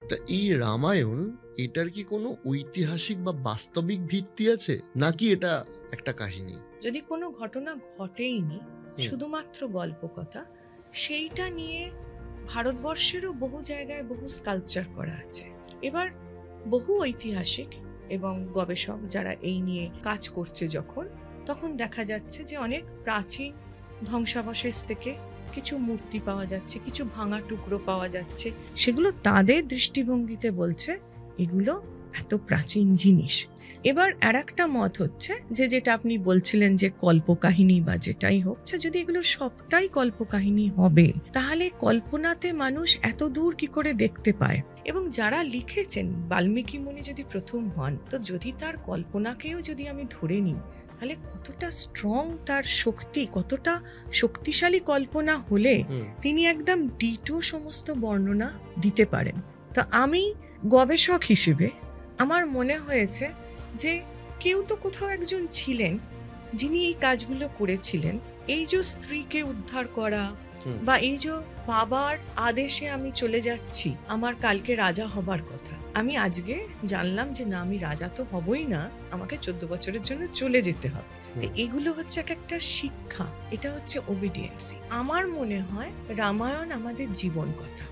তা এই রামায়ণ, এটার কি কোনো ঐতিহাসিক বা বাস্তবিক ভিত্তি আছে, নাকি এটা একটা কাহিনী? যদি কোনো ঘটনা ঘটেইনি, শুধুমাত্র গল্প কথা, সেইটা নিয়ে ভারতবর্ষেরও বহু জায়গায় বহু স্কাল্পচার করা আছে। এবার বহু ঐতিহাসিক এবং গবেষক যারা এই নিয়ে কাজ করছে তখন দেখা যাচ্ছে যে অনেক প্রাচীন ধ্বংসাবশেষ থেকে কিছু মূর্তি পাওয়া যাচ্ছে, কিছু ভাঙা টুকরো পাওয়া যাচ্ছে। সেগুলো তাদের দৃষ্টিভঙ্গিতে বলছে এগুলো এত প্রাচীন জিনিস। এবার আরেকটা মত হচ্ছে যেটা আপনি বলছিলেন যে কল্পকাহিনী বা যেটাই হোক, যদি এগুলো সবটাই কল্পকাহিনী হবে, তাহলে কল্পনাতে মানুষ এত দূর কি করে দেখতে পায়? এবং যারা লিখেছেন, বাল্মীকি মুনি যদি প্রথম হন, তো যদি তার কল্পনাকেও যদি আমি ধরে নিই, তাহলে কতটা স্ট্রং তার শক্তি, কতটা শক্তিশালী কল্পনা হলে তিনি একদম ডিটো সমস্ত বর্ণনা দিতে পারেন। তা আমি গবেষক হিসেবে আমার মনে হয়েছে যে কেউ তো কোথাও একজন ছিলেন যিনি এই কাজগুলো করেছিলেন। এই যে স্ত্রীকে উদ্ধার করা, বা এই যে বাবার আদেশে আমি চলে যাচ্ছি, আমার কালকে রাজা হবার কথা, আমি আজকে জানলাম যে না, আমি রাজা তো হবই না, আমাকে 14 বছরের জন্য চলে যেতে হবে। তো এগুলো হচ্ছে একটা শিক্ষা, এটা হচ্ছে ওবিডিয়েন্সি। আমার মনে হয় রামায়ণ আমাদের জীবন কথা।